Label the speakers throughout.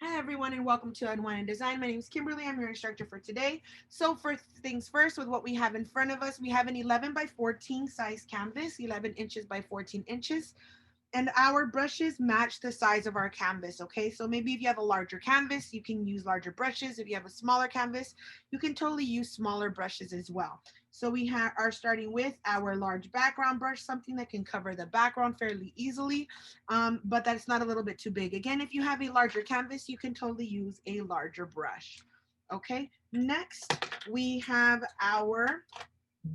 Speaker 1: Hi everyone and welcome to Unwind Design. My name is Kimberly. I'm your instructor for today. So first things first, with what we have in front of us, we have an 11 by 14 size canvas, 11 inches by 14 inches. And our brushes match the size of our canvas, okay? So maybe if you have a larger canvas, you can use larger brushes. If you have a smaller canvas, you can totally use smaller brushes as well. So we are starting with our large background brush, something that can cover the background fairly easily, but that's not a little bit too big. Again, if you have a larger canvas, you can totally use a larger brush. Okay, next we have our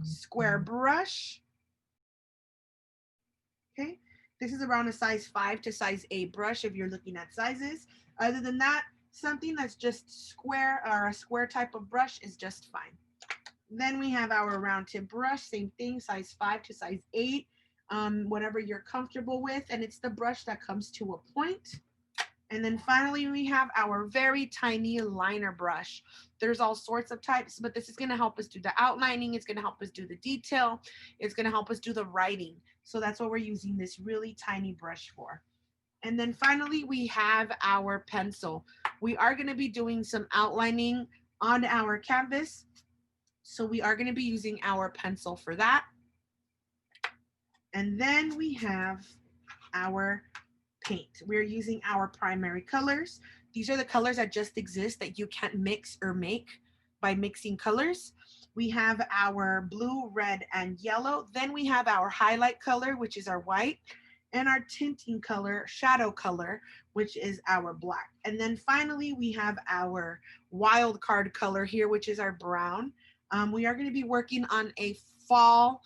Speaker 1: square brush. Okay, this is around a size 5 to size 8 brush if you're looking at sizes. Other than that, something that's just square or a square type of brush is just fine. Then we have our round tip brush, same thing, size 5 to size 8, whatever you're comfortable with. And it's the brush that comes to a point. And then finally, we have our very tiny liner brush. There's all sorts of types, but this is going to help us do the outlining. It's going to help us do the detail. It's going to help us do the writing. So that's what we're using this really tiny brush for. And then finally, we have our pencil. We are going to be doing some outlining on our canvas. So we are going to be using our pencil for that. And then we have our paint. We're using our primary colors. These are the colors that just exist that you can't mix or make by mixing colors. We have our blue, red, and yellow. Then we have our highlight color, which is our white, and our tinting color, shadow color, which is our black. And then finally, we have our wild card color here, which is our brown. We are going to be working on a fall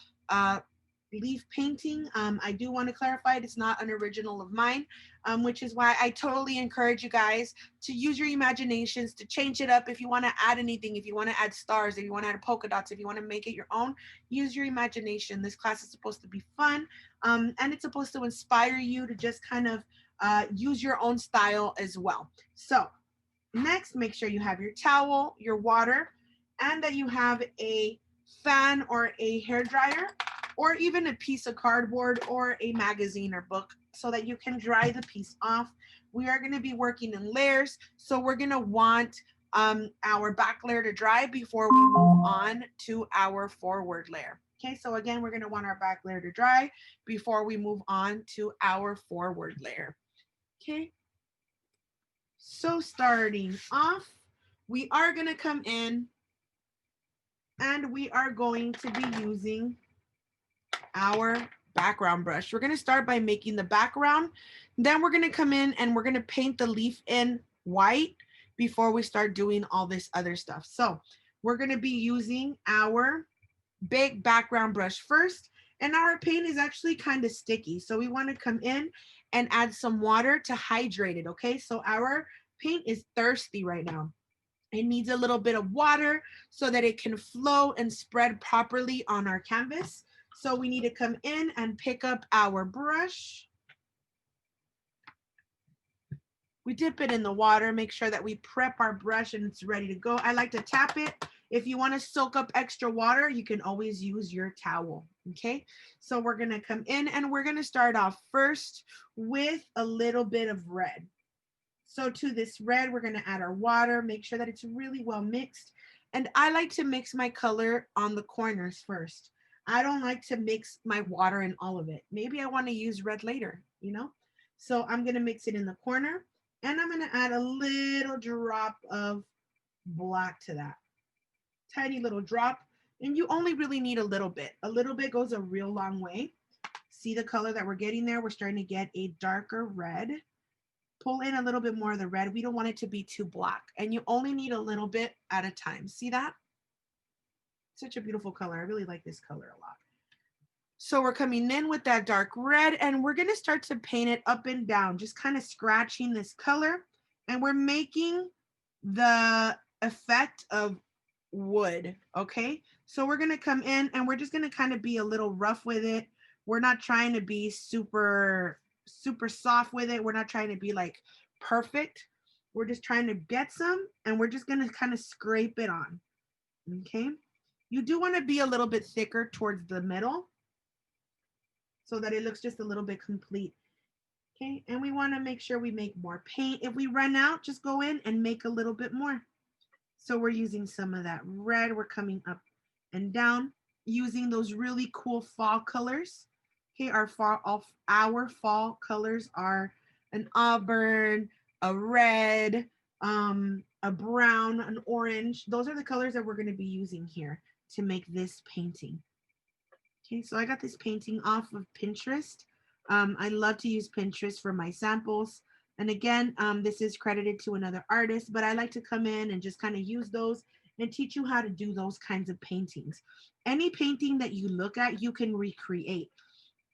Speaker 1: leaf painting. I do want to clarify it's not an original of mine, which is why I totally encourage you guys to use your imaginations to change it up. If you want to add anything, if you want to add stars, if you want to add polka dots, if you want to make it your own, use your imagination. This class is supposed to be fun, and it's supposed to inspire you to just kind of use your own style as well. So next, make sure you have your towel, your water, and that you have a fan or a hair dryer or even a piece of cardboard or a magazine or book so that you can dry the piece off. We are going to be working in layers, so we're going to want our back layer to dry before we move on to our forward layer. Okay, so again, we're going to want our back layer to dry before we move on to our forward layer. Okay, so starting off, we are going to come in and we are going to be using our background brush. We're going to start by making the background. Then we're going to come in and we're going to paint the leaf in white before we start doing all this other stuff. So we're going to be using our big background brush first. And our paint is actually kind of sticky. So we want to come in and add some water to hydrate it. Okay, so our paint is thirsty right now. It needs a little bit of water so that it can flow and spread properly on our canvas. So we need to come in and pick up our brush. We dip it in the water, make sure that we prep our brush and it's ready to go. I like to tap it. If you want to soak up extra water, you can always use your towel. Okay, so we're going to come in and we're going to start off first with a little bit of red. So to this red, we're going to add our water, make sure that it's really well mixed. And I like to mix my color on the corners first. I don't like to mix my water in all of it. Maybe I want to use red later, you know? So I'm going to mix it in the corner and I'm going to add a little drop of black to that. Tiny little drop. And you only really need a little bit. A little bit goes a real long way. See the color that we're getting there? We're starting to get a darker red. Pull in a little bit more of the red. We don't want it to be too black. And you only need a little bit at a time. See that? Such a beautiful color. I really like this color a lot. So we're coming in with that dark red and we're going to start to paint it up and down, just kind of scratching this color. And we're making the effect of wood. Okay. So we're going to come in and we're just going to kind of be a little rough with it. We're not trying to be super soft with it. We're not trying to be like perfect. We're just trying to get some and we're just going to kind of scrape it on. Okay. You do want to be a little bit thicker towards the middle so that it looks just a little bit complete. Okay, and we want to make sure we make more paint. If we run out, just go in and make a little bit more. So we're using some of that red. We're coming up and down using those really cool fall colors. Okay, our fall colors are an auburn, a red, a brown, an orange. Those are the colors that we're going to be using here to make this painting. Okay, so I got this painting off of Pinterest. I love to use Pinterest for my samples. And again, this is credited to another artist, but I like to come in and just kind of use those and teach you how to do those kinds of paintings. Any painting that you look at, you can recreate.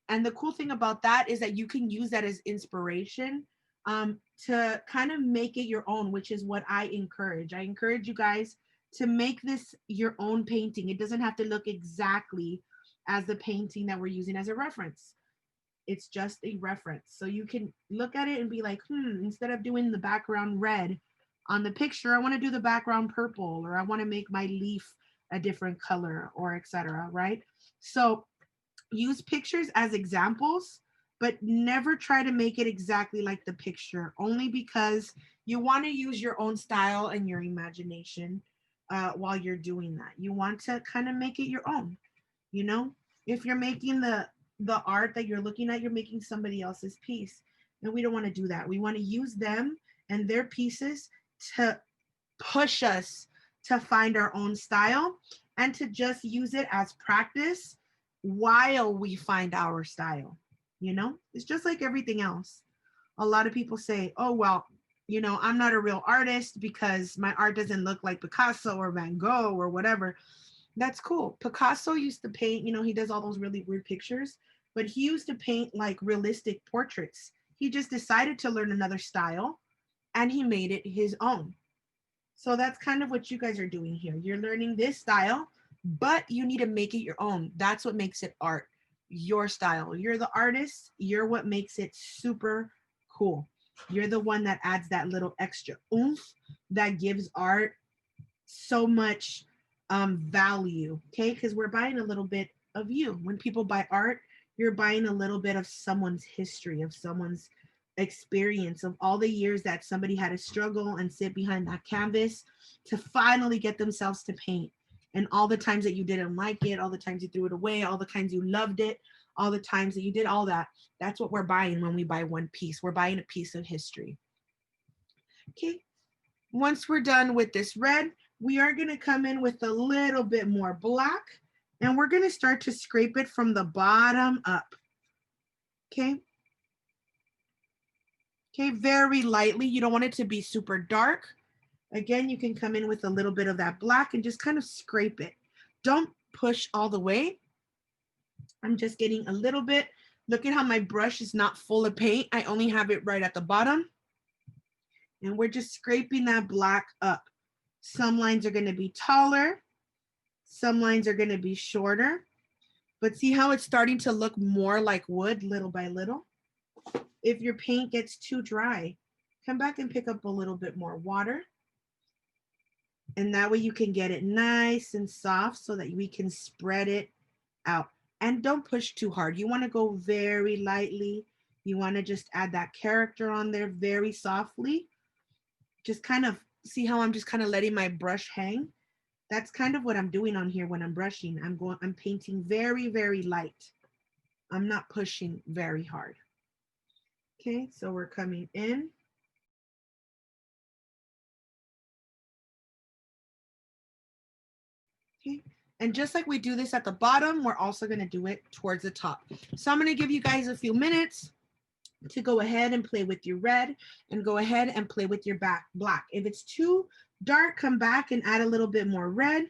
Speaker 1: And the cool thing about that is that you can use that as inspiration to kind of make it your own, which is what I encourage. I encourage you guys to make this your own painting. It doesn't have to look exactly as the painting that we're using as a reference. It's just a reference. So you can look at it and be like, instead of doing the background red on the picture, I want to do the background purple, or I want to make my leaf a different color, or etc. Right? So use pictures as examples, but never try to make it exactly like the picture, only because you want to use your own style and your imagination while you're doing that. You want to kind of make it your own. You know, if you're making the art that you're looking at, you're making somebody else's piece, and we don't want to do that. We want to use them and their pieces to push us to find our own style and to just use it as practice while we find our style. You know, it's just like everything else. A lot of people say, oh, well, you know, I'm not a real artist because my art doesn't look like Picasso or Van Gogh or whatever. That's cool. Picasso used to paint, you know, he does all those really weird pictures, but he used to paint like realistic portraits. He just decided to learn another style and he made it his own. So that's kind of what you guys are doing here. You're learning this style, but you need to make it your own. That's what makes it art, your style. You're the artist. You're what makes it super cool. You're the one that adds that little extra oomph that gives art so much value. Okay, because we're buying a little bit of you. When people buy art, you're buying a little bit of someone's history, of someone's experience, of all the years that somebody had to struggle and sit behind that canvas to finally get themselves to paint, and all the times that you didn't like it, all the times you threw it away, all the times you loved it, all the times that you did all that. That's what we're buying when we buy one piece. We're buying a piece of history. Okay, once we're done with this red, we are going to come in with a little bit more black, and we're going to start to scrape it from the bottom up. Okay. Okay, very lightly. You don't want it to be super dark. Again, you can come in with a little bit of that black and just kind of scrape it. Don't push all the way. I'm just getting a little bit. Look at how my brush is not full of paint. I only have it right at the bottom. And we're just scraping that black up. Some lines are going to be taller. Some lines are going to be shorter. But see how it's starting to look more like wood little by little? If your paint gets too dry, come back and pick up a little bit more water. And that way you can get it nice and soft so that we can spread it out. And don't push too hard. You want to go very lightly. You want to just add that character on there very softly. Just kind of see how I'm just kind of letting my brush hang. That's kind of what I'm doing on here when I'm brushing. I'm painting very, very light. I'm not pushing very hard. Okay, so we're coming in. Okay, and just like we do this at the bottom, we're also going to do it towards the top. So I'm going to give you guys a few minutes to go ahead and play with your red and go ahead and play with your black. If it's too dark, come back and add a little bit more red.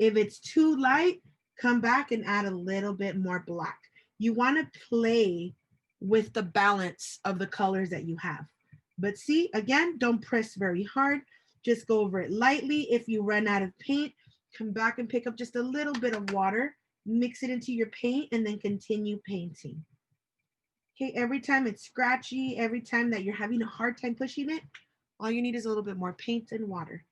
Speaker 1: If it's too light, come back and add a little bit more black. You want to play with the balance of the colors that you have. But see, again, don't press very hard. Just go over it lightly. If you run out of paint, come back and pick up just a little bit of water, mix it into your paint, and then continue painting. Okay, every time it's scratchy, every time that you're having a hard time pushing it, all you need is a little bit more paint and water.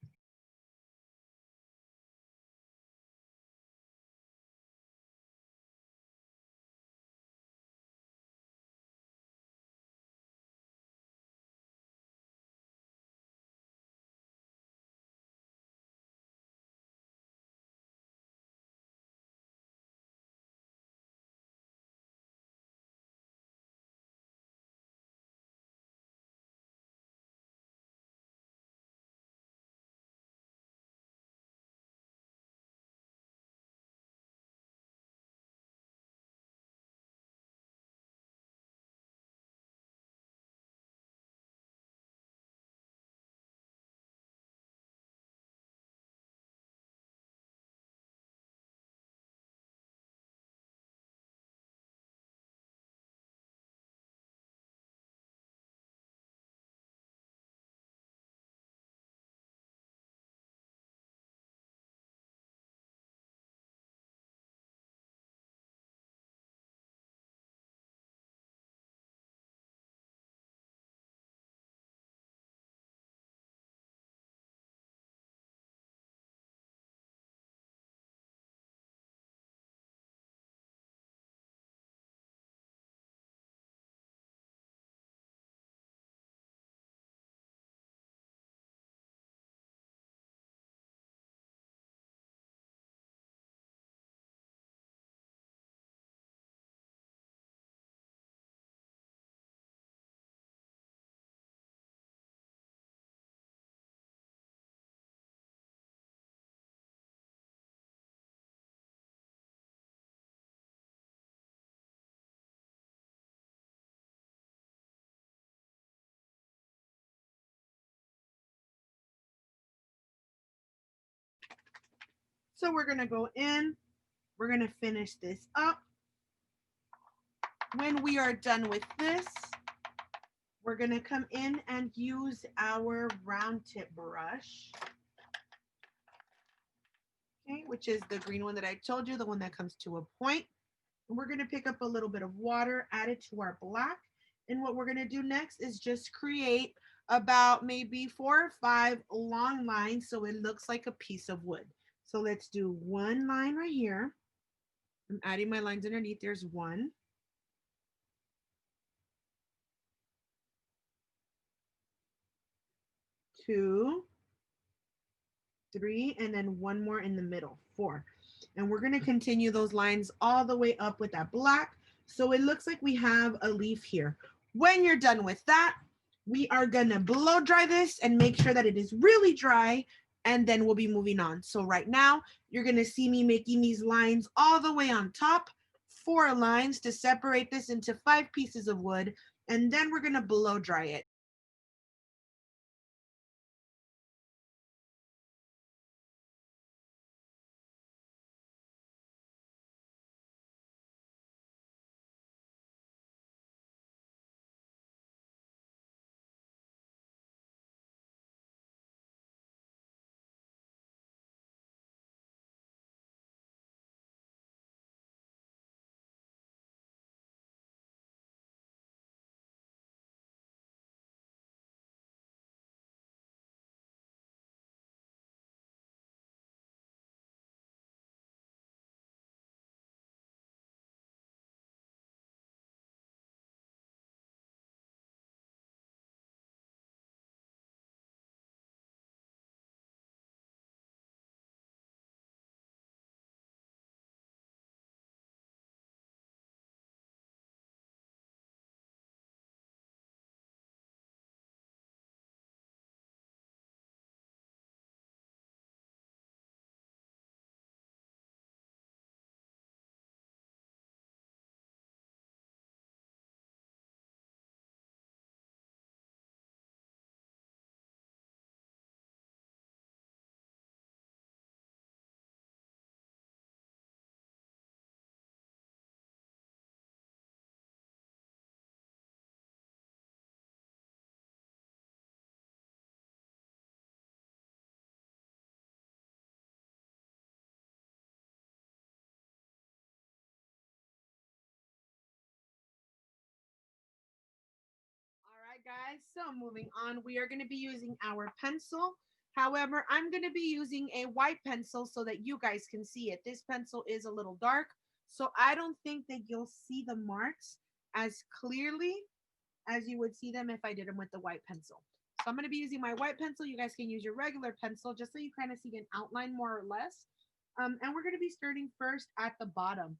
Speaker 1: So we're gonna go in, we're gonna finish this up. When we are done with this, we're gonna come in and use our round tip brush, okay, which is the green one that I told you, the one that comes to a point. And we're gonna pick up a little bit of water, add it to our black. And what we're gonna do next is just create about maybe 4 or 5 long lines so it looks like a piece of wood. So let's do one line right here. I'm adding my lines underneath. There's 1, 2, 3, and then 1 more in the middle, 4. And we're going to continue those lines all the way up with that black. So it looks like we have a leaf here. When you're done with that, we are going to blow dry this and make sure that it is really dry, and then we'll be moving on. So right now, you're going to see me making these lines all the way on top, 4 lines to separate this into 5 pieces of wood, and then we're going to blow dry it. All right, guys, so moving on, we are going to be using our pencil. However, I'm going to be using a white pencil so that you guys can see it. This pencil is a little dark, so I don't think that you'll see the marks as clearly as you would see them if I did them with the white pencil. So I'm going to be using my white pencil. You guys can use your regular pencil just so you kind of see an outline more or less. And we're going to be starting first at the bottom.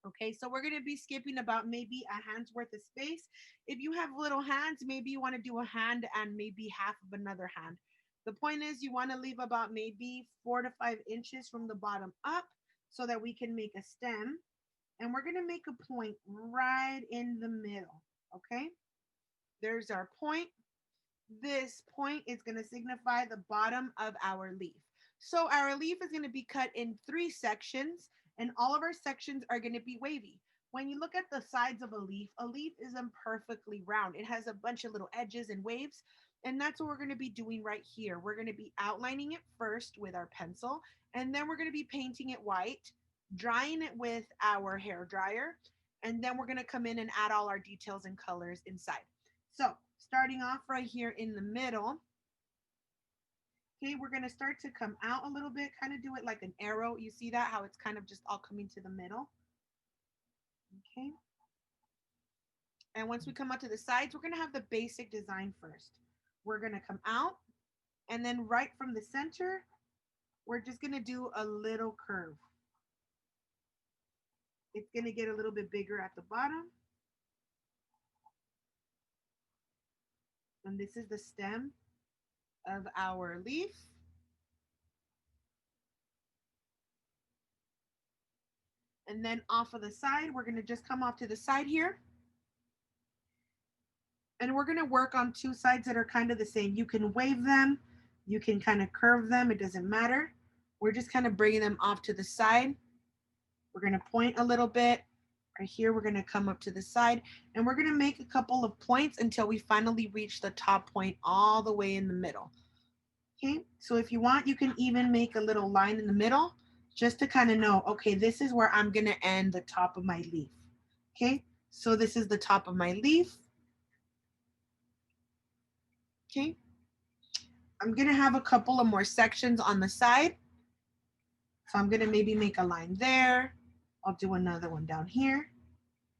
Speaker 1: Okay, so we're going to be skipping about maybe a hand's worth of space. If you have little hands, maybe you want to do a hand and maybe half of another hand. The point is you want to leave about maybe 4 to 5 inches from the bottom up so that we can make a stem. And we're going to make a point right in the middle. Okay, there's our point. This point is going to signify the bottom of our leaf. So our leaf is going to be cut in 3 sections, and all of our sections are going to be wavy. When you look at the sides of a leaf isn't perfectly round. It has a bunch of little edges and waves, and that's what we're going to be doing right here. We're going to be outlining it first with our pencil, and then we're going to be painting it white, drying it with our hair dryer, and then we're going to come in and add all our details and colors inside. So starting off right here in the middle, okay, we're going to start to come out a little bit, kind of do it like an arrow. You see that, how it's kind of just all coming to the middle. Okay. And once we come out to the sides, we're going to have the basic design first. We're going to come out, and then right from the center, we're just going to do a little curve. It's going to get a little bit bigger at the bottom. And this is the stem of our leaf. And then off of the side, we're going to just come off to the side here. And we're going to work on 2 sides that are kind of the same. You can wave them, you can kind of curve them, it doesn't matter. We're just kind of bringing them off to the side. We're going to point a little bit. Right here, we're going to come up to the side, and we're going to make a couple of points until we finally reach the top point all the way in the middle. Okay, so if you want, you can even make a little line in the middle just to kind of know, okay, this is where I'm going to end the top of my leaf. Okay, so this is the top of my leaf. Okay, I'm going to have a couple of more sections on the side. So I'm going to maybe make a line there. I'll do another one down here,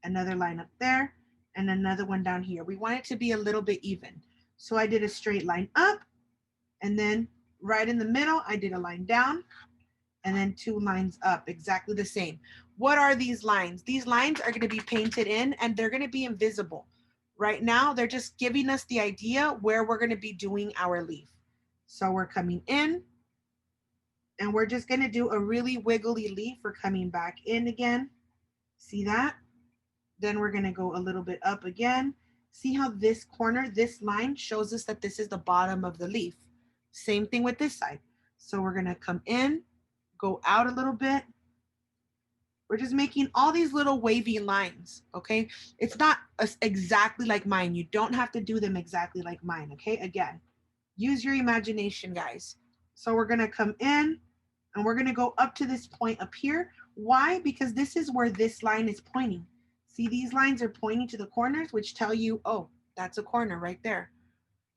Speaker 1: another line up there, and another one down here. We want it to be a little bit even. So I did a straight line up, and then right in the middle, I did a line down, and then 2 lines up, exactly the same. What are these lines? These lines are going to be painted in, and they're going to be invisible. Right now, they're just giving us the idea where we're going to be doing our leaf. So we're coming in, and we're just going to do a really wiggly leaf. We're coming back in again. See that? Then we're going to go a little bit up again. See how this corner, this line shows us that this is the bottom of the leaf. Same thing with this side. So we're going to come in, go out a little bit. We're just making all these little wavy lines, okay? It's not exactly like mine. You don't have to do them exactly like mine, okay? Again, use your imagination, guys. So we're going to come in, and we're going to go up to this point up here. Why? Because this is where this line is pointing. See, these lines are pointing to the corners, which tell you, oh, that's a corner right there.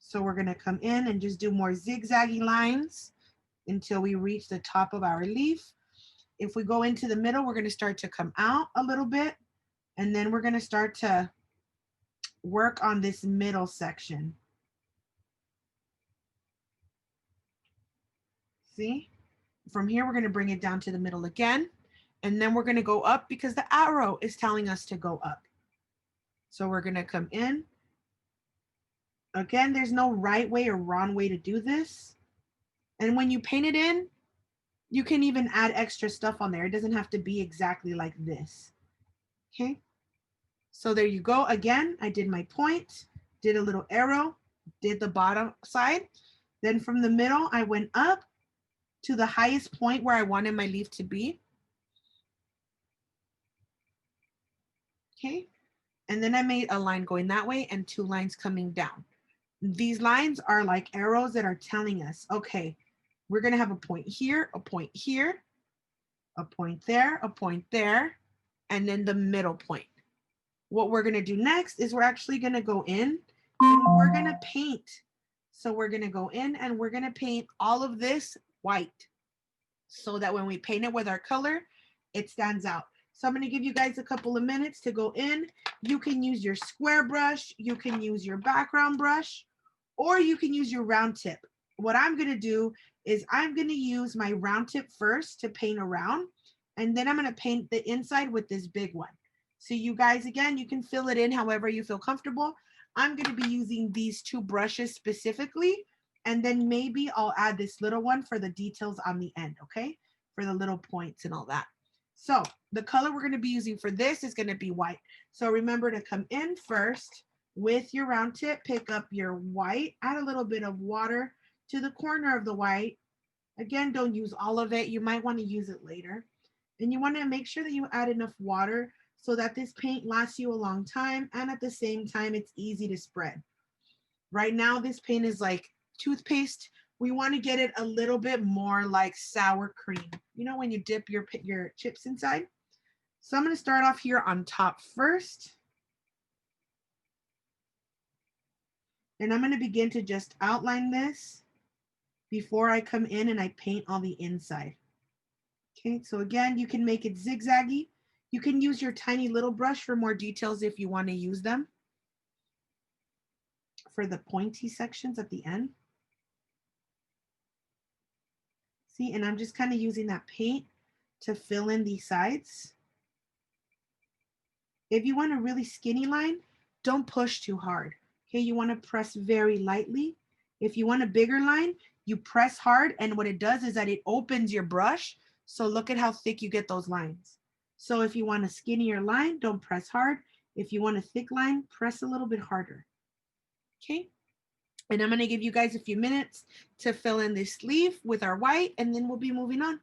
Speaker 1: So we're going to come in and just do more zigzaggy lines until we reach the top of our leaf. If we go into the middle, we're going to start to come out a little bit, and then we're going to start to work on this middle section. See? From here, we're going to bring it down to the middle again, and then we're going to go up because the arrow is telling us to go up. So we're going to come in. Again, there's no right way or wrong way to do this. And when you paint it in, you can even add extra stuff on there. It doesn't have to be exactly like this. Okay. So there you go. Again, I did my point, did a little arrow, did the bottom side. Then from the middle, I went up to the highest point where I wanted my leaf to be. Okay. And then I made a line going that way and 2 lines coming down. These lines are like arrows that are telling us, okay, we're going to have a point here, a point here, a point there, and then the middle point. What we're going to do next is we're actually going to go in and we're going to paint. So we're going to go in and we're going to paint all of this white so that when we paint it with our color, it stands out. So I'm going to give you guys a couple of minutes to go in. You can use your square brush, you can use your background brush, or you can use your round tip. What I'm going to do is I'm going to use my round tip first to paint around, and then I'm going to paint the inside with this big one. So you guys, again, you can fill it in however you feel comfortable. I'm going to be using these 2 brushes specifically, and then maybe I'll add this little one for the details on the end, okay? For the little points and all that. So the color we're going to be using for this is going to be white. So remember to come in first with your round tip, pick up your white, add a little bit of water to the corner of the white. Again, don't use all of it. You might want to use it later. And you want to make sure that you add enough water so that this paint lasts you a long time, and at the same time, it's easy to spread. Right now, this paint is like toothpaste. We want to get it a little bit more like sour cream. You know, when you dip your chips inside? So I'm going to start off here on top first. And I'm going to begin to just outline this before I come in and I paint all the inside. Okay, so again, you can make it zigzaggy. You can use your tiny little brush for more details if you want to use them for the pointy sections at the end. See, and I'm just kind of using that paint to fill in these sides. If you want a really skinny line, don't push too hard. Okay, you want to press very lightly. If you want a bigger line, you press hard, and what it does is that it opens your brush. So look at how thick you get those lines. So if you want a skinnier line, don't press hard. If you want a thick line, press a little bit harder. Okay, And I'm gonna give you guys a few minutes to fill in this sleeve with our white, and then we'll be moving on.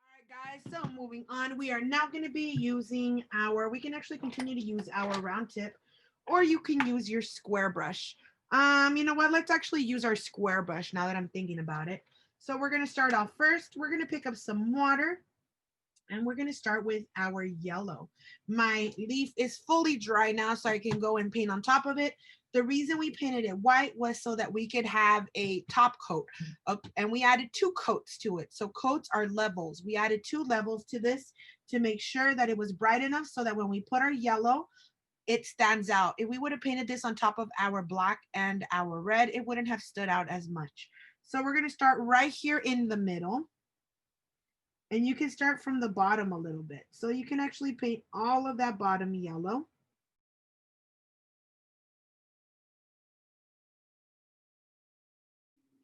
Speaker 1: All right, guys, so moving on, we are now going to be using our, we can actually continue to use our round tip, or you can use your square brush. You know what, let's actually use our square brush now that I'm thinking about it. So we're going to start off first, we're going to pick up some water, And we're gonna start with our yellow. My leaf is fully dry now, so I can go and paint on top of it. The reason we painted it white was so that we could have a top coat. And we added 2 coats to it. So coats are levels. We added 2 levels to this to make sure that it was bright enough so that when we put our yellow, it stands out. If we would have painted this on top of our black and our red, it wouldn't have stood out as much. So we're gonna start right here in the middle. And you can start from the bottom a little bit. So you can actually paint all of that bottom yellow.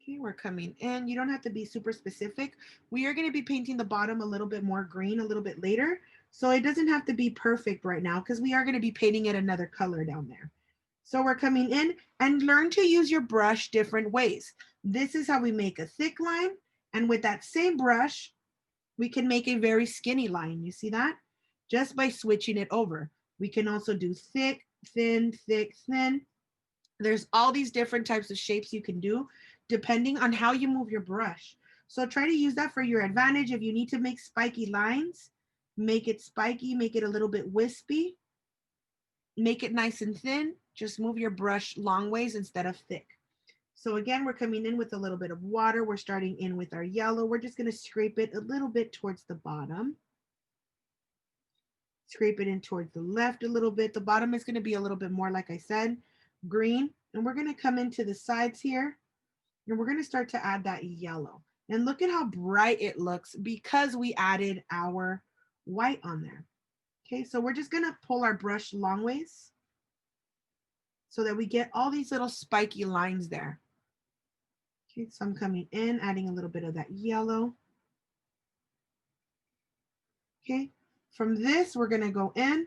Speaker 1: Okay, we're coming in. You don't have to be super specific. We are going to be painting the bottom a little bit more green a little bit later. So it doesn't have to be perfect right now because we are going to be painting it another color down there. So we're coming in, and learn to use your brush different ways. This is how we make a thick line. And with that same brush, we can make a very skinny line. You see that? Just by switching it over. We can also do thick, thin, thick, thin. There's all these different types of shapes you can do depending on how you move your brush. So try to use that for your advantage. If you need to make spiky lines, make it spiky, make it a little bit wispy, make it nice and thin. Just move your brush long ways instead of thick. So again, we're coming in with a little bit of water. We're starting in with our yellow. We're just going to scrape it a little bit towards the bottom. Scrape it in towards the left a little bit. The bottom is going to be a little bit more, like I said, green. And we're going to come into the sides here, and we're going to start to add that yellow. And look at how bright it looks because we added our white on there. Okay, so we're just going to pull our brush long ways so that we get all these little spiky lines there. Okay, so I'm coming in, adding a little bit of that yellow. Okay, from this, we're going to go in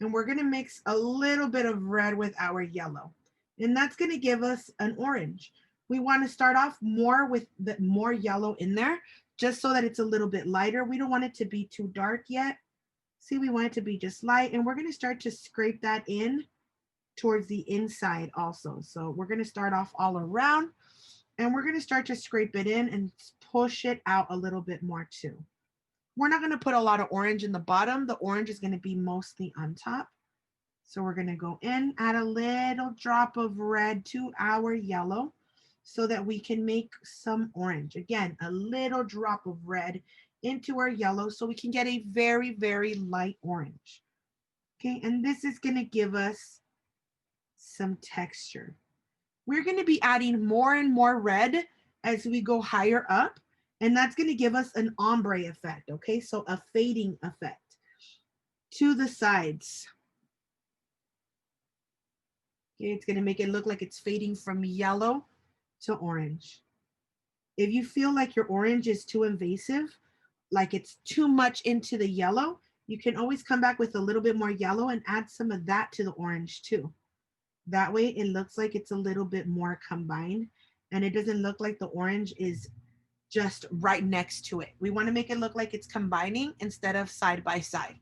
Speaker 1: and we're going to mix a little bit of red with our yellow. And that's going to give us an orange. We want to start off more with the more yellow in there, just so that it's a little bit lighter. We don't want it to be too dark yet. See, we want it to be just light, and we're going to start to scrape that in towards the inside also. So we're going to start off all around, and we're going to start to scrape it in and push it out a little bit more too. We're not going to put a lot of orange in the bottom. The orange is going to be mostly on top. So we're going to go in, add a little drop of red to our yellow so that we can make some orange. Again, a little drop of red into our yellow so we can get a very, very light orange. Okay, and this is going to give us some texture. We're going to be adding more and more red as we go higher up, and that's going to give us an ombre effect. Okay, so a fading effect to the sides. Okay, it's going to make it look like it's fading from yellow to orange. If you feel like your orange is too invasive, like it's too much into the yellow, you can always come back with a little bit more yellow and add some of that to the orange too. That way it looks like it's a little bit more combined and it doesn't look like the orange is just right next to it. We want to make it look like it's combining instead of side by side.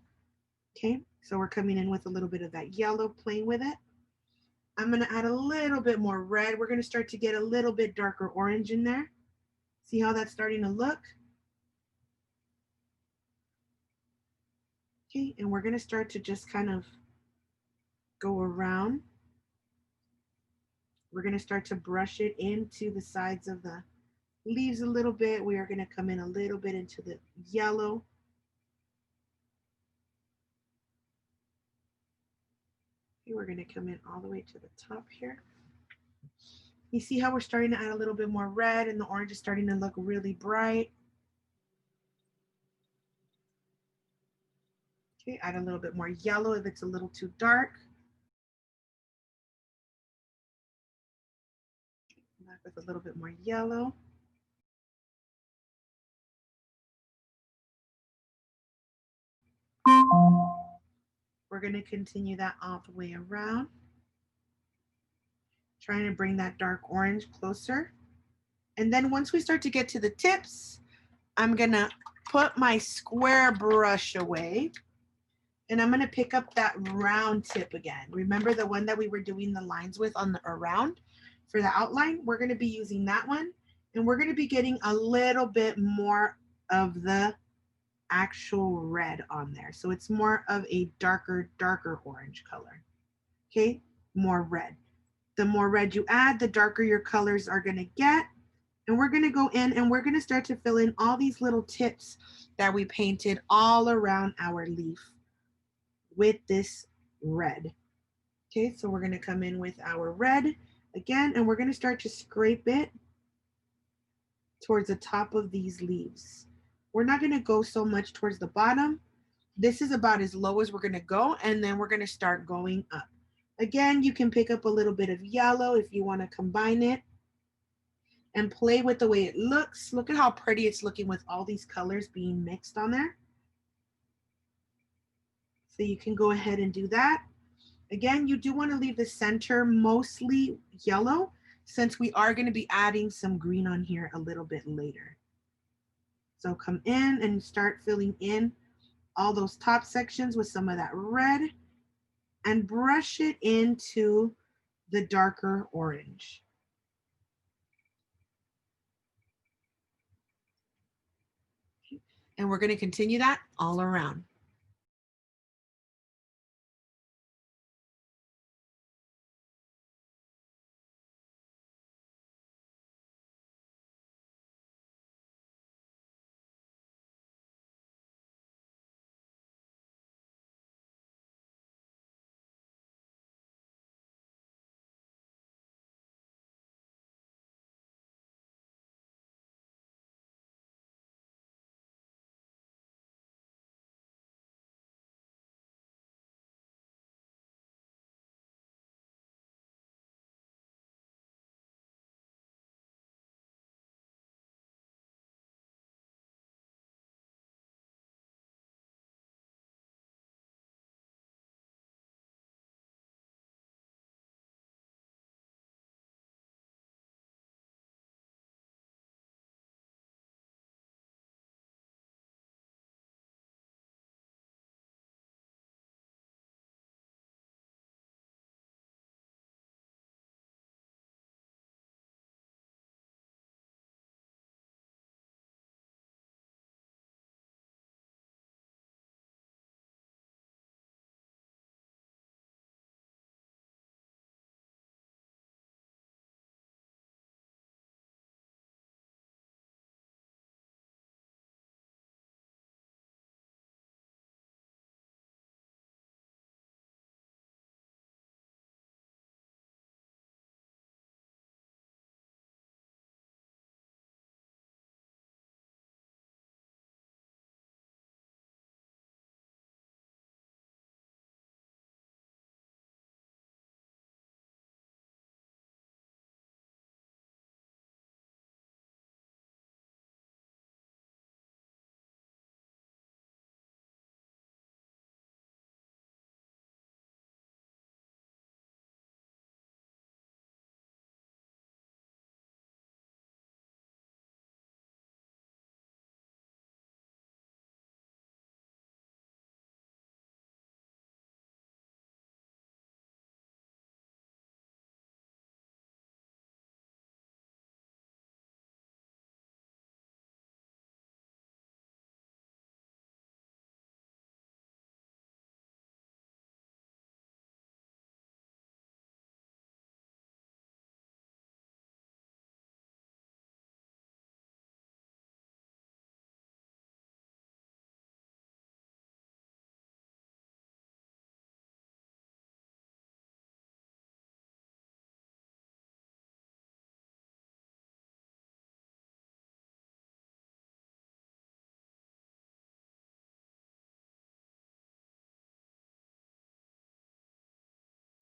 Speaker 1: Okay, so we're coming in with a little bit of that yellow, playing with it. I'm going to add a little bit more red. We're going to start to get a little bit darker orange in there. See how that's starting to look? Okay, and we're going to start to just kind of go around. We're going to start to brush it into the sides of the leaves a little bit. We are going to come in a little bit into the yellow. Okay, we're going to come in all the way to the top here. You see how we're starting to add a little bit more red and the orange is starting to look really bright. Okay, add a little bit more yellow if it's a little too dark. Back with a little bit more yellow. We're going to continue that all the way around. Trying to bring that dark orange closer. And then once we start to get to the tips, I'm going to put my square brush away. And I'm going to pick up that round tip again. Remember the one that we were doing the lines with on the around for the outline? We're going to be using that one. And we're going to be getting a little bit more of the actual red on there. So it's more of a darker orange color. Okay, more red. The more red you add, the darker your colors are gonna get. And we're gonna go in and we're gonna start to fill in all these little tips that we painted all around our leaf with this red. Okay, so we're gonna come in with our red again, and we're gonna start to scrape it towards the top of these leaves. We're not gonna go so much towards the bottom. This is about as low as we're gonna go, and then we're gonna start going up. Again, you can pick up a little bit of yellow if you wanna combine it and play with the way it looks. Look at how pretty it's looking with all these colors being mixed on there. So you can go ahead and do that. Again, you do want to leave the center mostly yellow since we are going to be adding some green on here a little bit later. So come in and start filling in all those top sections with some of that red and brush it into the darker orange. And we're going to continue that all around.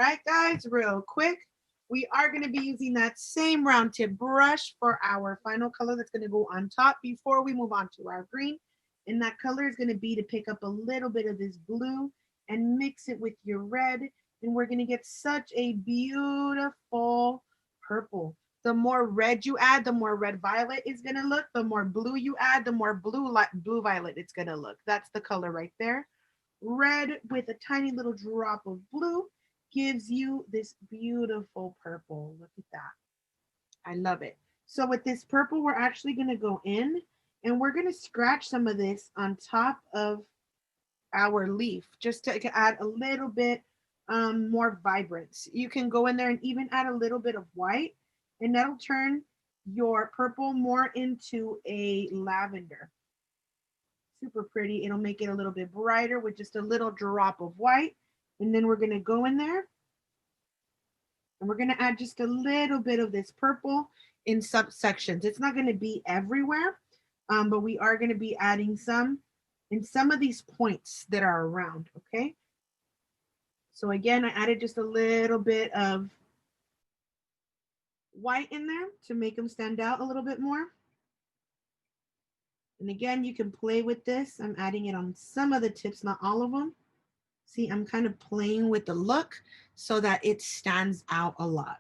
Speaker 1: Right, guys, real quick, we are going to be using that same round tip brush for our final color that's going to go on top before we move on to our green. And that color is going to be to pick up a little bit of this blue and mix it with your red. And we're going to get such a beautiful purple. The more red you add, the more red violet is going to look. The more blue you add, the more blue violet it's going to look. That's the color right there. Red with a tiny little drop of blue gives you this beautiful purple. Look at that. I love it. So with this purple, we're actually going to go in And we're going to scratch some of this on top of our leaf just to add a little bit more vibrance. You can go in there and even add a little bit of white, and that'll turn your purple more into a lavender. Super pretty. It'll make it a little bit brighter with just a little drop of white. And then we're going to go in there and we're going to add just a little bit of this purple in subsections. It's not going to be everywhere, but we are going to be adding some in some of these points that are around, okay? So again, I added just a little bit of white in there to make them stand out a little bit more. And again, you can play with this. I'm adding it on some of the tips, not all of them. See, I'm kind of playing with the look so that it stands out a lot.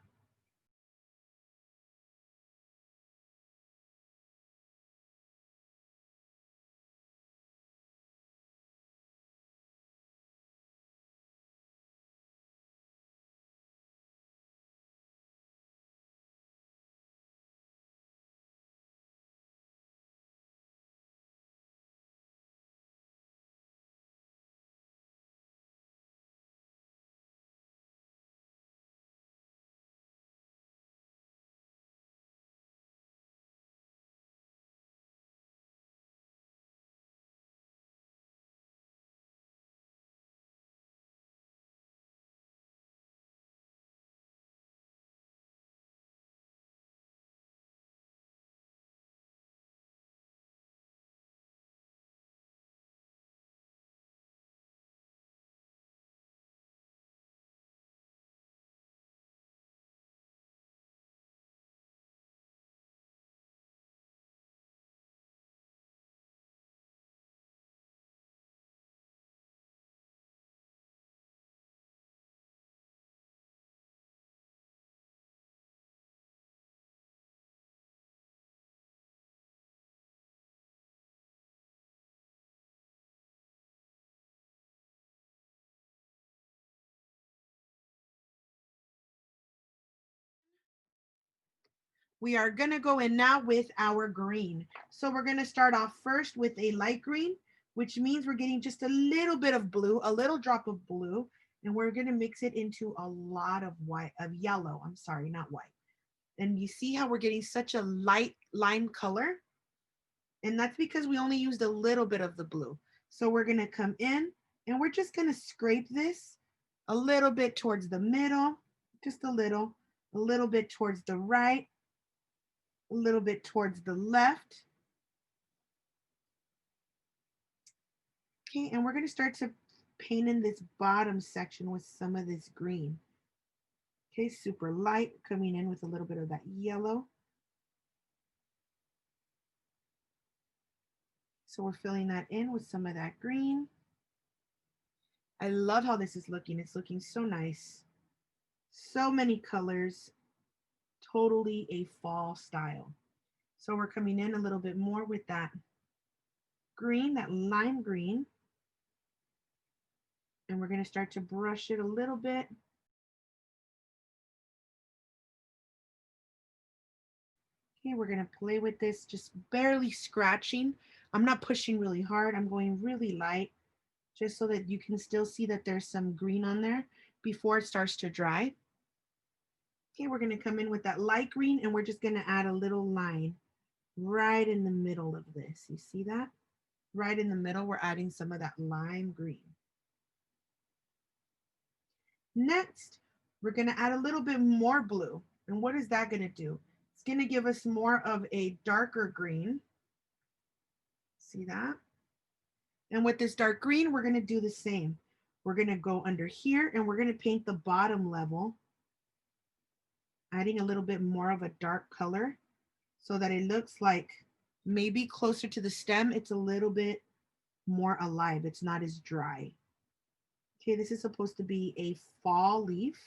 Speaker 1: We are going to go in now with our green. So we're going to start off first with a light green, which means we're getting just a little bit of blue, a little drop of blue, and we're going to mix it into a lot of white, of yellow. I'm sorry, not white. And you see how we're getting such a light lime color? And that's because we only used a little bit of the blue. So we're going to come in and we're just going to scrape this a little bit towards the middle, just a little bit towards the right, a little bit towards the left. Okay, and we're going to start to paint in this bottom section with some of this green. Okay, super light, coming in with a little bit of that yellow. So we're filling that in with some of that green. I love how this is looking. It's looking so nice. So many colors, totally a fall style. So we're coming in a little bit more with that green, that lime green. And we're going to start to brush it a little bit. Okay, we're going to play with this, just barely scratching. I'm not pushing really hard. I'm going really light, just so that you can still see that there's some green on there before it starts to dry. Okay, we're going to come in with that light green, and we're just going to add a little line right in the middle of this. You see that? Right in the middle, we're adding some of that lime green. Next, we're going to add a little bit more blue. And what is that going to do? It's going to give us more of a darker green. See that? And with this dark green, we're going to do the same. We're going to go under here and we're going to paint the bottom level, adding a little bit more of a dark color so that it looks like maybe closer to the stem, it's a little bit more alive. It's not as dry. Okay, this is supposed to be a fall leaf.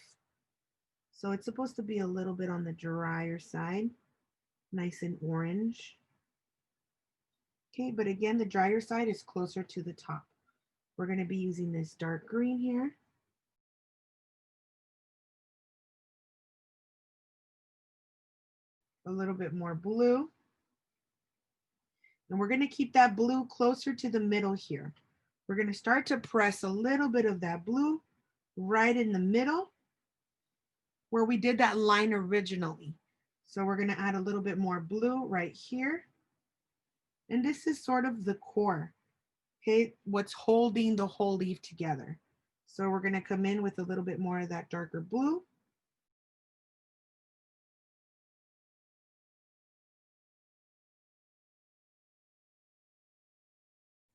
Speaker 1: So it's supposed to be a little bit on the drier side, nice and orange. Okay, but again, the drier side is closer to the top. We're going to be using this dark green here. A little bit more blue. And we're going to keep that blue closer to the middle here. We're going to start to press a little bit of that blue right in the middle where we did that line originally. So we're going to add a little bit more blue right here. And this is sort of the core, okay, what's holding the whole leaf together. So we're going to come in with a little bit more of that darker blue.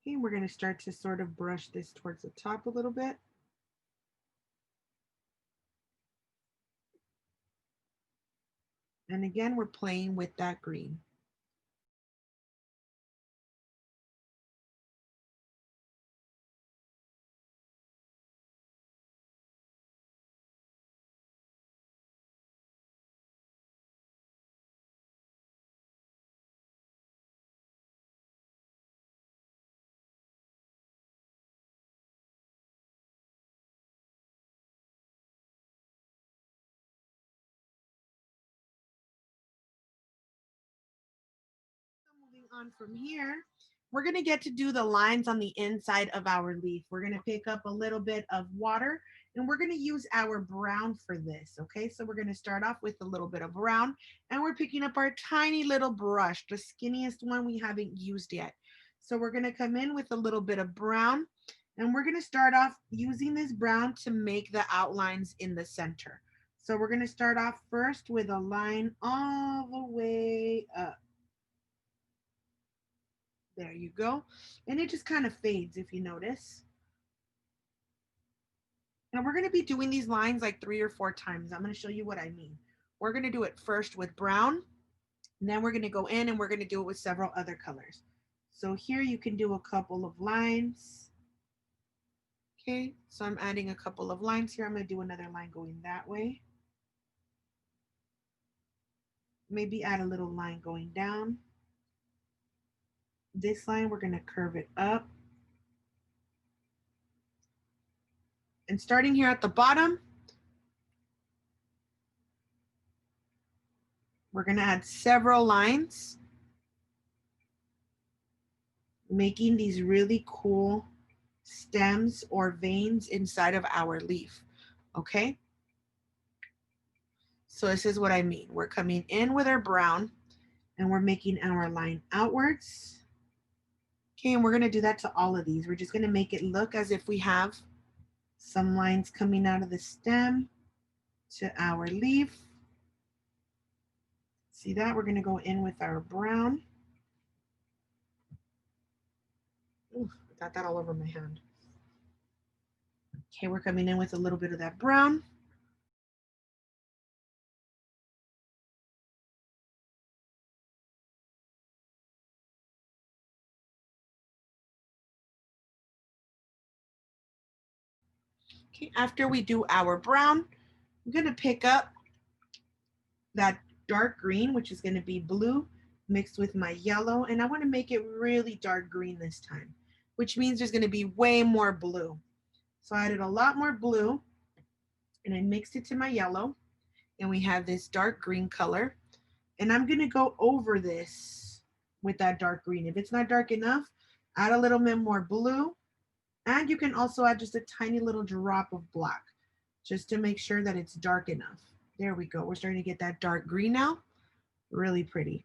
Speaker 1: Okay, we're going to start to sort of brush this towards the top a little bit. And again, we're playing with that green. Moving on from here, we're going to get to do the lines on the inside of our leaf. We're going to pick up a little bit of water and we're going to use our brown for this. Okay, so we're going to start off with a little bit of brown and we're picking up our tiny little brush, the skinniest one we haven't used yet. So we're going to come in with a little bit of brown and we're going to start off using this brown to make the outlines in the center. So we're going to start off first with a line all the way up. There you go. And it just kind of fades if you notice. And we're going to be doing these lines like 3 or 4 times. I'm going to show you what I mean. We're going to do it first with brown. And then we're going to go in and we're going to do it with several other colors. So here you can do a couple of lines. Okay, so I'm adding a couple of lines here. I'm going to do another line going that way. Maybe add a little line going down. This line, we're going to curve it up. And starting here at the bottom, we're going to add several lines, making these really cool stems or veins inside of our leaf. Okay. So this is what I mean. We're coming in with our brown and we're making our line outwards. Okay, and we're going to do that to all of these. We're just going to make it look as if we have some lines coming out of the stem to our leaf. See that? We're going to go in with our brown. Ooh, I got that all over my hand. Okay, we're coming in with a little bit of that brown. Okay, after we do our brown, I'm going to pick up that dark green, which is going to be blue mixed with my yellow. And I want to make it really dark green this time, which means there's going to be way more blue. So I added a lot more blue and I mixed it to my yellow. And we have this dark green color. And I'm going to go over this with that dark green. If it's not dark enough, add a little bit more blue. And you can also add just a tiny little drop of black just to make sure that it's dark enough. There we go. We're starting to get that dark green now. Really pretty.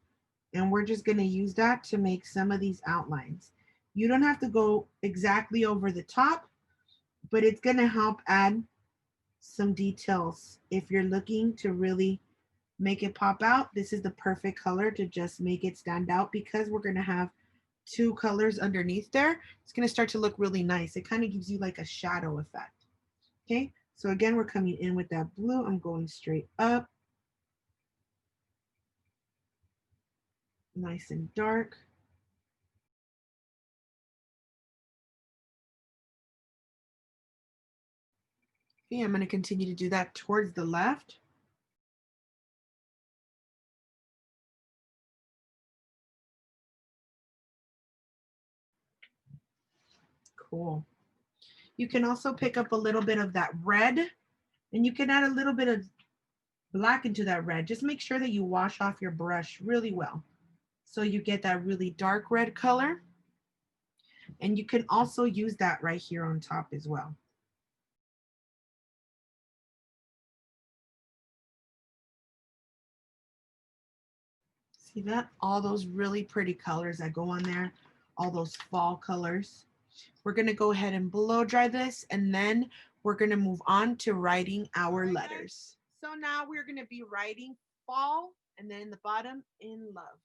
Speaker 1: And we're just going to use that to make some of these outlines. You don't have to go exactly over the top, but it's going to help add some details. If you're looking to really make it pop out, this is the perfect color to just make it stand out because we're going to have 2 colors underneath there. It's going to start to look really nice. It kind of gives you like a shadow effect. Okay, so again, we're coming in with that blue. I'm going straight up. Nice and dark. Okay, I'm going to continue to do that towards the left. Cool. You can also pick up a little bit of that red and you can add a little bit of black into that red. Just make sure that you wash off your brush really well. So you get that really dark red color. And you can also use that right here on top as well. See that? All those really pretty colors that go on there, all those fall colors. We're gonna go ahead and blow dry this, and then we're gonna move on to writing our letters. So now we're gonna be writing fall, and then in the bottom, in love.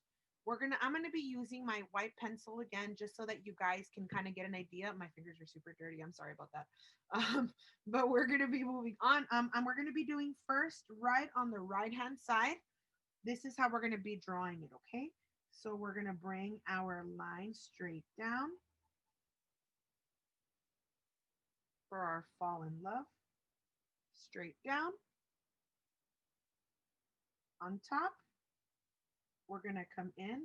Speaker 1: I'm gonna be using my white pencil again, just so that you guys can kind of get an idea. My fingers are super dirty. I'm sorry about that. But we're gonna be moving on. And we're gonna be doing first right on the right hand side. This is how we're gonna be drawing it, okay? So we're gonna bring our line straight down for our fall in love. Straight down. On top, we're gonna come in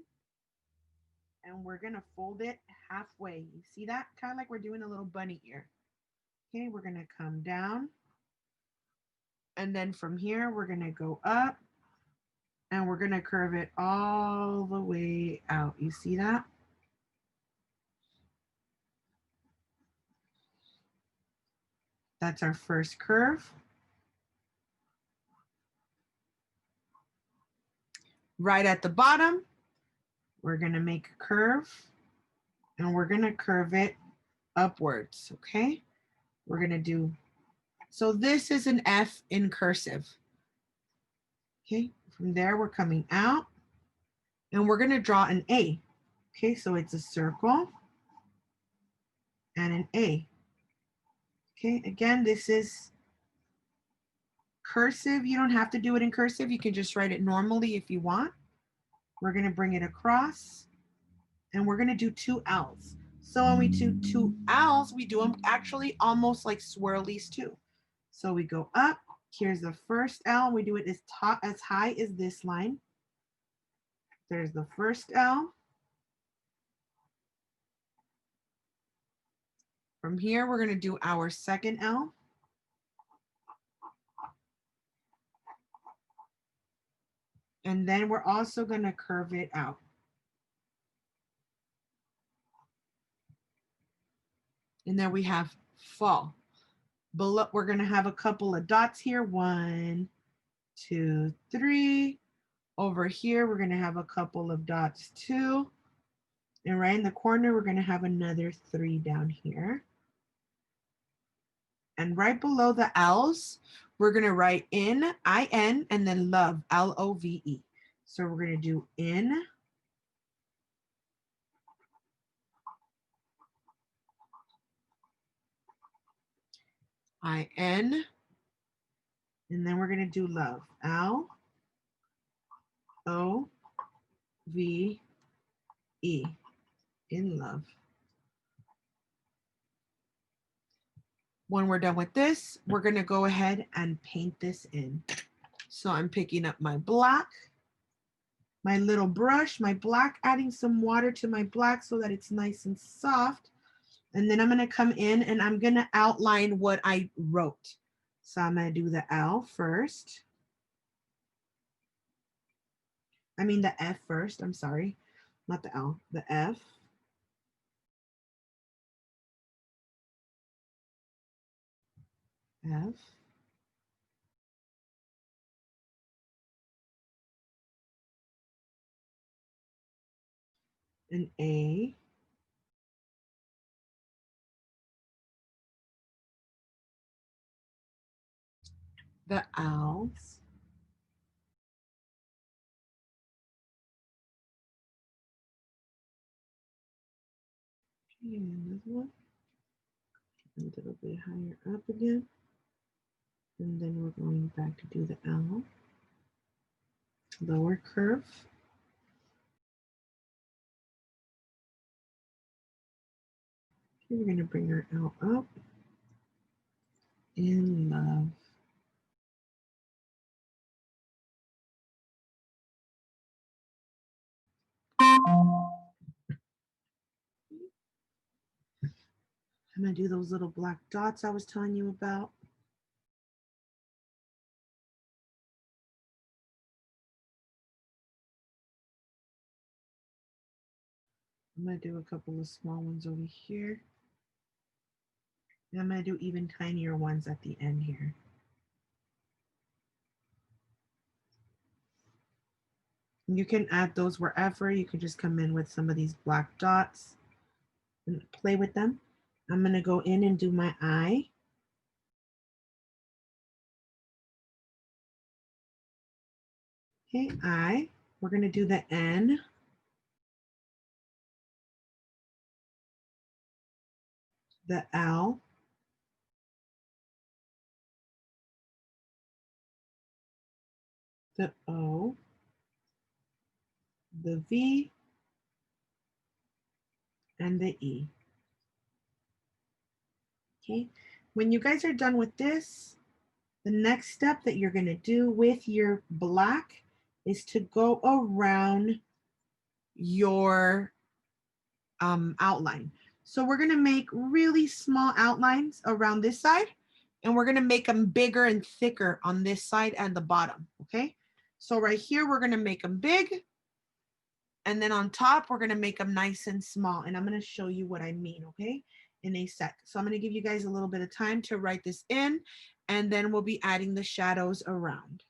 Speaker 1: and we're gonna fold it halfway. You see that? Kind of like we're doing a little bunny ear. Okay, we're gonna come down. And then from here, we're gonna go up and we're gonna curve it all the way out. You see that? That's our first curve. Right at the bottom, we're gonna make a curve and we're gonna curve it upwards, okay? We're gonna do, so this is an F in cursive. Okay, from there we're coming out and we're gonna draw an A. Okay, so it's a circle and an A. Okay, again, this is cursive. You don't have to do it in cursive. You can just write it normally if you want. We're gonna bring it across and we're gonna do two L's. So when we do two L's, we do them actually almost like swirlies too. So we go up, here's the first L, we do it as high as this line. There's the first L. From here, we're gonna do our second L. And then we're also gonna curve it out. And then we have fall. Below, we're gonna have a couple of dots here. 1, 2, 3. Over here, we're gonna have a couple of dots too. And right in the corner, we're gonna have another 3 down here. And right below the L's, we're gonna write in, I-N, and then love, L-O-V-E. So we're gonna do in, I-N, and then we're gonna do love, L-O-V-E, in love. When we're done with this, we're gonna go ahead and paint this in. So I'm picking up my black, my little brush, my black, adding some water to my black so that it's nice and soft. And then I'm gonna come in and I'm gonna outline what I wrote. So I'm gonna do the L first. I mean the F first, I'm sorry, not the L, the F. F. An A. The L's. And another one. A little bit higher up again. And then we're going back to do the L. Lower curve. Okay, we're gonna bring our L up. In love. I'm gonna do those little black dots I was telling you about. I'm going to do a couple of small ones over here. And I'm going to do even tinier ones at the end here. You can add those wherever. You can just come in with some of these black dots and play with them. I'm going to go in and do my eye. Okay, I. We're going to do the N. The L. The O. The V. And the E. Okay, when you guys are done with this, the next step that you're going to do with your black is to go around your outline. So we're going to make really small outlines around this side, and we're going to make them bigger and thicker on this side and the bottom. Okay, so right here we're going to make them big, and then on top we're going to make them nice and small, and I'm going to show you what I mean, okay, in a sec. So I'm going to give you guys a little bit of time to write this in, and then we'll be adding the shadows around.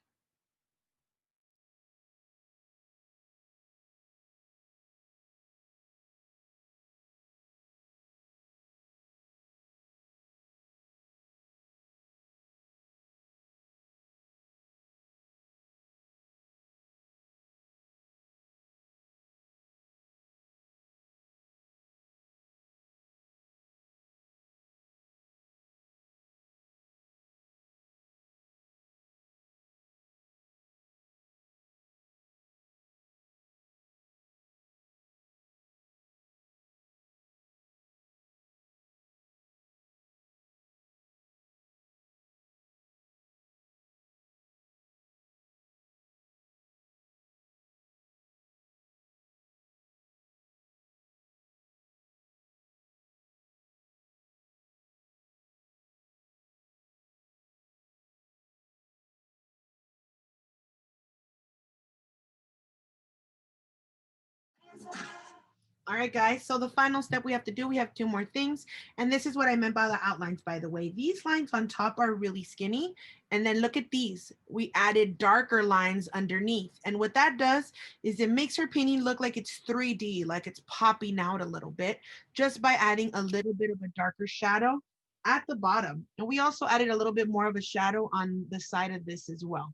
Speaker 1: All right, guys, so the final step we have to do, we have two more things. And this is what I meant by the outlines, by the way. These lines on top are really skinny. And then look at these. We added darker lines underneath. And what that does is it makes our painting look like it's 3D, like it's popping out a little bit, just by adding a little bit of a darker shadow at the bottom. And we also added a little bit more of a shadow on the side of this as well.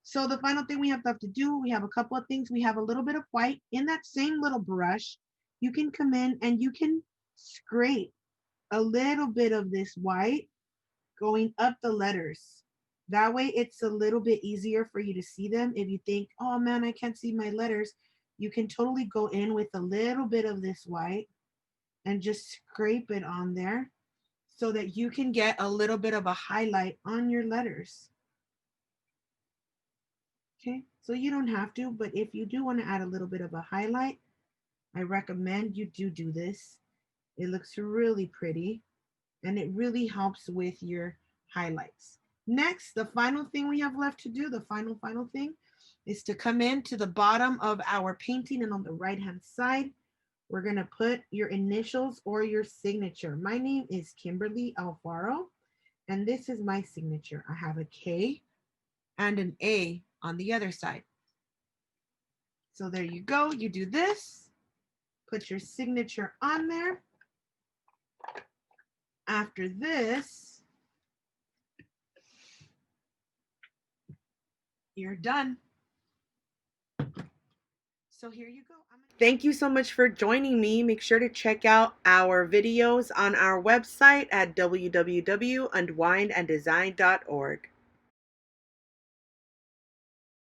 Speaker 1: So the final thing we have left to do, we have a couple of things. We have a little bit of white in that same little brush. You can come in and you can scrape a little bit of this white going up the letters. That way it's a little bit easier for you to see them. If you think, oh man, I can't see my letters, you can totally go in with a little bit of this white and just scrape it on there so that you can get a little bit of a highlight on your letters. Okay, so you don't have to, but if you do want to add a little bit of a highlight, I recommend you do this. It looks really pretty and it really helps with your highlights. Next, the final thing we have left to do, the final thing is to come into the bottom of our painting, and on the right hand side, we're going to put your initials or your signature. My name is Kimberly Alfaro, and this is my signature. I have a K and an A on the other side. So there you go. You do this, put your signature on there. After this, you're done. So here you go. Thank you so much for joining me. Make sure to check out our videos on our website at www.unwinddesign.org.